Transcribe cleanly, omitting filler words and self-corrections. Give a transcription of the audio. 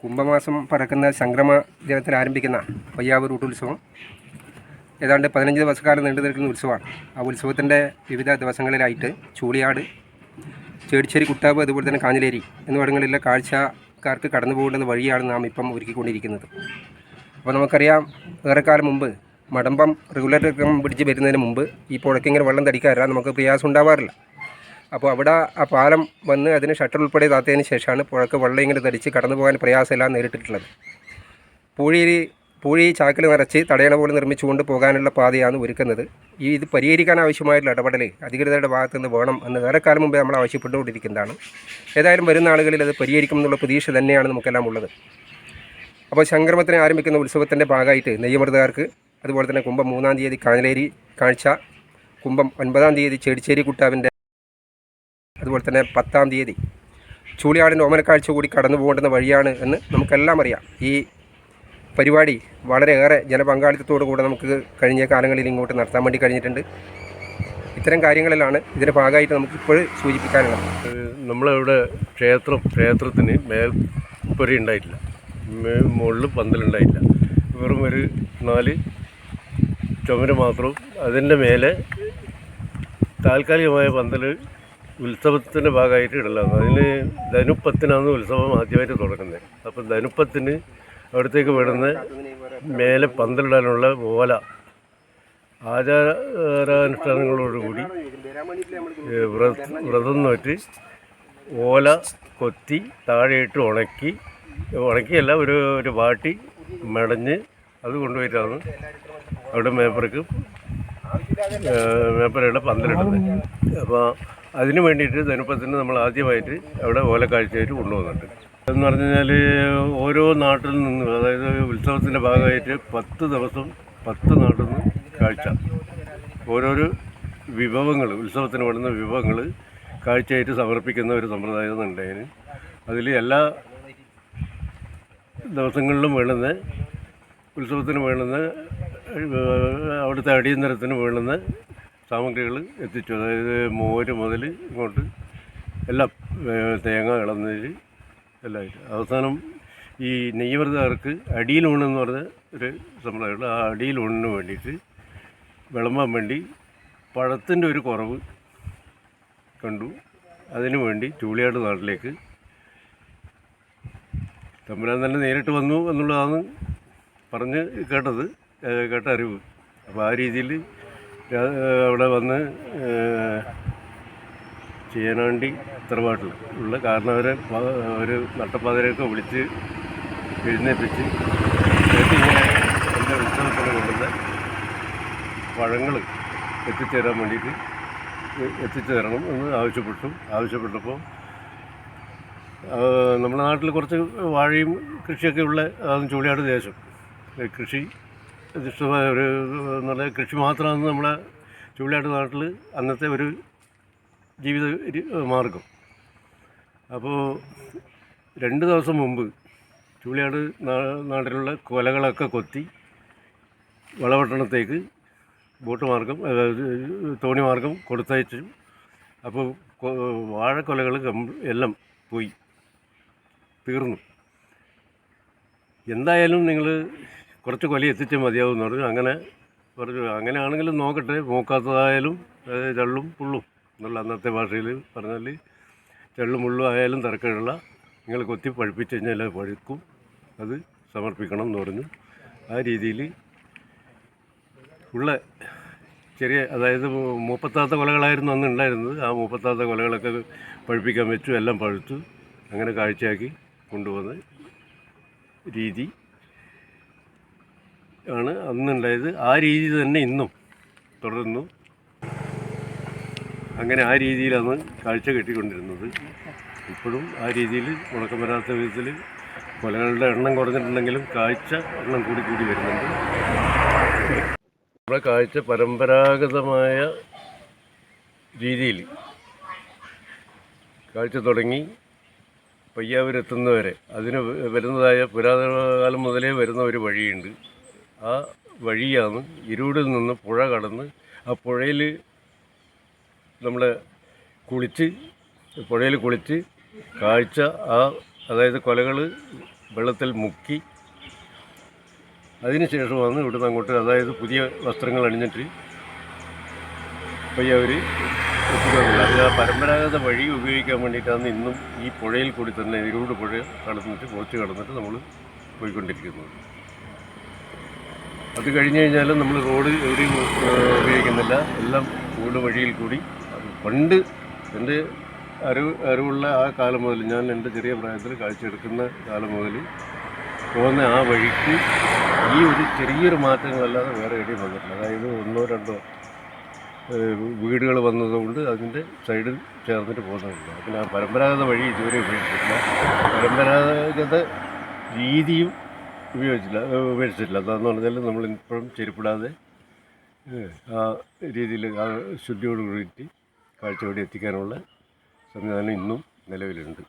കുംഭമാസം പറക്കുന്ന സംക്രമ ദിനത്തിൽ ആരംഭിക്കുന്ന പയ്യാവൂർ ഊട്ടുത്സവം ഏതാണ്ട് 15 ദിവസക്കാലം നീണ്ടു നിൽക്കുന്ന ഉത്സവമാണ്. ആ ഉത്സവത്തിൻ്റെ വിവിധ ദിവസങ്ങളിലായിട്ട് ചൂളിയാട്, ചേടിച്ചേരി കുട്ടാവ്, അതുപോലെ തന്നെ കാഞ്ഞിലേരി എന്നിവിടങ്ങളിലെ കാഴ്ചക്കാർക്ക് കടന്നു പോകേണ്ടുന്ന വഴിയാണ് നാം ഇപ്പം ഒരുക്കിക്കൊണ്ടിരിക്കുന്നത്. അപ്പോൾ നമുക്കറിയാം, ഏറെക്കാലം മുമ്പ് മടമ്പം റെഗുലേറ്റർ പിടിച്ച് വരുന്നതിന് മുമ്പ് ഈ പുഴയ്ക്കിങ്ങനെ വെള്ളം തടിക്കാറില്ല, നമുക്ക് പ്രയാസം ഉണ്ടാവാറില്ല. അപ്പോൾ അവിടെ ആ പാലം വന്ന് അതിന് ഷട്ടർ ഉൾപ്പെടെ താത്തതിന് ശേഷമാണ് പുഴക്ക് വെള്ളം ഇങ്ങനെ തടിച്ച് കടന്നു പോകാൻ പ്രയാസമെല്ലാം നേരിട്ടിട്ടുള്ളത്. പൂഴി ചാക്കിൽ നിറച്ച് തടയണ പോലെ നിർമ്മിച്ചുകൊണ്ട് പോകാനുള്ള പാതയാണ് ഒരുക്കുന്നത്. ഇത് പരിഹരിക്കാൻ ആവശ്യമായിട്ടുള്ള ഇടപെടൽ അധികൃതരുടെ ഭാഗത്തു നിന്ന് വേണം എന്ന് ഏറെക്കാലം മുമ്പേ നമ്മൾ ആവശ്യപ്പെട്ടുകൊണ്ടിരിക്കുന്നതാണ്. ഏതായാലും വരുന്ന ആളുകളിൽ അത് പരിഹരിക്കുമെന്നുള്ള പ്രതീക്ഷ തന്നെയാണ് നമുക്കെല്ലാം ഉള്ളത്. അപ്പോൾ സംക്രമത്തിന് ആരംഭിക്കുന്ന ഉത്സവത്തിൻ്റെ ഭാഗമായിട്ട് നെയ്യമൃതകാർക്ക്, അതുപോലെ തന്നെ കുംഭം 3-ാം തീയതി കാഞ്ഞിലേരി കാഴ്ച, കുംഭം 9-ാം തീയതി ചേടിച്ചേരി കുട്ടാവിൻ്റെ, അതുപോലെ തന്നെ 10-ാം തീയതി ചൂളിയാടിൻ്റെ ഓമനക്കാഴ്ച കൂടി കടന്നു പോകേണ്ടുന്ന വഴിയാണ് എന്ന് നമുക്കെല്ലാം അറിയാം. ഈ പരിപാടി വളരെയേറെ ജനപങ്കാളിത്തത്തോടു കൂടെ നമുക്ക് കഴിഞ്ഞ കാലങ്ങളിൽ ഇങ്ങോട്ട് നടത്താൻ വേണ്ടി കഴിഞ്ഞിട്ടുണ്ട്. ഇത്തരം കാര്യങ്ങളിലാണ് ഇതിൻ്റെ ഭാഗമായിട്ട് നമുക്കിപ്പോൾ സൂചിപ്പിക്കാനുള്ളത്. നമ്മളിവിടെ ക്ഷേത്രത്തിന് മേൽപ്പുര ഉണ്ടായിട്ടില്ല, മുകളിൽ പന്തലുണ്ടായില്ല. വെറും ഒരു 4 ചുമര് മാത്രവും. അതിൻ്റെ മേലെ താൽക്കാലികമായ പന്തൽ ഉത്സവത്തിൻ്റെ ഭാഗമായിട്ട് ഇടലാണ്. അതിന് ധനുപ്പത്തിനാണ് ഉത്സവം ആദ്യമായിട്ട് തുടങ്ങുന്നത്. അപ്പോൾ ധനുപ്പത്തിന് അവിടത്തേക്ക് വേണ്ടുന്ന മേലെ പന്തലിടാനുള്ള ഓല ആചാരാനുഷ്ഠാനങ്ങളോടുകൂടി വ്രതം നോറ്റ് ഓല കൊത്തി താഴെയിട്ട് ഉണക്കിയല്ല ഒരു വാട്ടി മെടഞ്ഞ് അത് കൊണ്ടുപോയിട്ടാണ് അവിടെ മേപ്പറയുടെ പന്തലിടുന്നത്. അപ്പോൾ അതിന് വേണ്ടിയിട്ട് ധനുപ്പത്തിന് നമ്മൾ ആദ്യമായിട്ട് അവിടെ ഓലക്കാഴ്ചയായിട്ട് കൊണ്ടുപോകുന്നുണ്ട്. എന്ന് പറഞ്ഞു കഴിഞ്ഞാൽ ഓരോ നാട്ടിൽ നിന്ന്, അതായത് ഉത്സവത്തിൻ്റെ ഭാഗമായിട്ട് 10 ദിവസം 10 നാട്ടിൽ നിന്ന് കാഴ്ച, ഓരോരോ വിഭവങ്ങൾ, ഉത്സവത്തിന് വേണ്ടുന്ന വിഭവങ്ങൾ കാഴ്ചയായിട്ട് സമർപ്പിക്കുന്ന ഒരു സമ്പ്രദായം ഉണ്ടായിരുന്നു. അതിൽ എല്ലാ ദിവസങ്ങളിലും വേണ്ടുന്ന, ഉത്സവത്തിന് വേണ്ടുന്ന, അവിടുത്തെ അടിയന്തരത്തിന് വേണ്ടുന്ന സാമഗ്രികൾ എത്തിച്ചു. അതായത് മോര് മുതൽ ഇങ്ങോട്ട് എല്ലാം, തേങ്ങ, ഇളനീര് എല്ലാമായിട്ട്. അവസാനം ഈ നെയ്യമൃതകാർക്ക് അടിയിലൂണെന്ന് പറഞ്ഞ ഒരു സമ്പ്രദായമുണ്ട്. ആ അടിയിലൂണിന് വേണ്ടിയിട്ട് വിളമ്പാൻ വേണ്ടി പഴത്തിൻ്റെ ഒരു കുറവ് കണ്ടു. അതിനു വേണ്ടി ചൂളിയാട് നാട്ടിലേക്ക് തമ്പുരാൻ തന്നെ നേരിട്ട് വന്നു എന്നുള്ളതാണ് പറഞ്ഞ് കേട്ട അറിവ്. അപ്പോൾ ആ രീതിയിൽ അവിടെ വന്ന് ചേനാണ്ടി തറവാട്ടിൽ ഉള്ള കാരണവരെ ഒരു നട്ടപ്പാതിരെയൊക്കെ വിളിച്ച് എഴുന്നേൽപ്പിച്ച് ഇങ്ങനെ എൻ്റെ ഉത്സവത്തിന് കൊണ്ടുവന്ന പഴങ്ങൾ എത്തിച്ചേരാൻ വേണ്ടിയിട്ട് എത്തിച്ചു തരണം എന്ന് ആവശ്യപ്പെട്ടപ്പോൾ നമ്മുടെ നാട്ടിൽ കുറച്ച് വാഴയും കൃഷിയൊക്കെ ഉള്ള ചൂളിയാട് ദേശം, കൃഷി അധിഷ്ഠിതമായ ഒരു നല്ല കൃഷി മാത്രമാണ് നമ്മളെ ചൂളിയാട് നാട്ടിൽ അന്നത്തെ ഒരു ജീവിത മാർഗം. അപ്പോൾ 2 ദിവസം മുമ്പ് ചൂളിയാട് നാട്ടിലുള്ള കൊലകളൊക്കെ കൊത്തി വളപട്ടണത്തേക്ക് ബോട്ട് മാർഗം, തോണി മാർഗം കൊടുത്തയച്ചു. അപ്പോൾ വാഴക്കൊലകൾ എല്ലാം പോയി, തീർന്നു. എന്തായാലും നിങ്ങൾ കുറച്ച് കൊല എത്തിച്ചാൽ മതിയാവും എന്ന് പറഞ്ഞു. അങ്ങനെയാണെങ്കിലും നോക്കട്ടെ, നോക്കാത്തതായാലും ചള്ളും പുള്ളും എന്നുള്ള അന്നത്തെ ഭാഷയിൽ പറഞ്ഞാൽ ചള്ളും മുള്ളും ആയാലും തരക്കേടില്ല, നിങ്ങൾ കൊത്തി പഴുപ്പിച്ച് കഴിഞ്ഞാൽ പഴുക്കും, അത് സമർപ്പിക്കണം എന്ന് പറഞ്ഞു. ആ രീതിയിൽ ഉള്ള ചെറിയ, അതായത് മൂപ്പത്താത്ത കൊലകളായിരുന്നു അന്ന് ഉണ്ടായിരുന്നത്. ആ മൂപ്പത്താത്ത കൊലകളൊക്കെ പഴുപ്പിക്കാൻ വെച്ചു, എല്ലാം പഴുത്തു. അങ്ങനെ കാഴ്ചയാക്കി കൊണ്ടുവന്ന രീതി ആണ് അന്നുണ്ടായത്. ആ രീതി തന്നെ ഇന്നും തുടർന്നു. അങ്ങനെ ആ രീതിയിലാണ് കാഴ്ച കിട്ടിക്കൊണ്ടിരുന്നത്. ഇപ്പോഴും ആ രീതിയിൽ മുടക്കം വരാത്ത വിധത്തിൽ കൊലകളുടെ എണ്ണം കുറഞ്ഞിട്ടുണ്ടെങ്കിലും കാഴ്ച എണ്ണം കൂടി വരുന്നുണ്ട്. നമ്മുടെ കാഴ്ച പരമ്പരാഗതമായ രീതിയിൽ കാഴ്ച തുടങ്ങി പയ്യാവൂരെത്തുന്നവരെ അതിന് വരുന്നതായ പുരാതന കാലം മുതലേ വരുന്ന ഒരു വഴിയുണ്ട്. ആ വഴിയാണ് ഇരുവിടിൽ നിന്ന് പുഴ കടന്ന് ആ പുഴയിൽ നമ്മൾ കുളിച്ച് കാഴ്ച, അതായത് കൊലകൾ വെള്ളത്തിൽ മുക്കി അതിനുശേഷമാണ് ഇവിടുന്ന് അങ്ങോട്ട്, അതായത് പുതിയ വസ്ത്രങ്ങൾ അണിഞ്ഞിട്ട് പയ്യെ അവർ എത്തിക്കുന്നില്ല. അത് ആ പരമ്പരാഗത വഴി ഉപയോഗിക്കാൻ വേണ്ടിയിട്ടാണ് ഇന്നും ഈ പുഴയിൽ കൂടി തന്നെ ഇരുപത് പുഴ കടന്നിട്ട് കുറച്ച് കടന്നിട്ട് നമ്മൾ പോയിക്കൊണ്ടിരിക്കുന്നത്. അത് കഴിഞ്ഞ് കഴിഞ്ഞാലും നമ്മൾ റോഡ് എവിടെയും ഉപയോഗിക്കുന്നില്ല, എല്ലാം ഊട് വഴിയിൽ കൂടി. പണ്ട് എൻ്റെ അറിവുള്ള ആ കാലം മുതൽ, ഞാൻ എൻ്റെ ചെറിയ പ്രായത്തിൽ കാഴ്ചയെടുക്കുന്ന കാലം മുതൽ പോകുന്ന ആ വഴിക്ക് ഈ ഒരു ചെറിയൊരു മാറ്റങ്ങളല്ലാതെ വേറെ എവിടെയും വന്നിട്ടില്ല. അതായത് ഒന്നോ രണ്ടോ വീടുകൾ വന്നതുകൊണ്ട് അതിൻ്റെ സൈഡിൽ ചേർന്നിട്ട് പോകുന്നതുണ്ട്. പിന്നെ ആ പരമ്പരാഗത വഴി ഇതുവരെ ഉപയോഗിച്ചിട്ടില്ല, പരമ്പരാഗത രീതിയും ഉപേക്ഷിച്ചിട്ടില്ല. എന്താണെന്ന് പറഞ്ഞാൽ നമ്മൾ ഇപ്പോഴും ചെരുപ്പിടാതെ ആ രീതിയിൽ ആ ശുദ്ധിയോട് കൂടിയിട്ട് കാഴ്ചയോടെ എത്തിക്കാനുള്ള സംവിധാനം ഇന്നും നിലവിലുണ്ട്.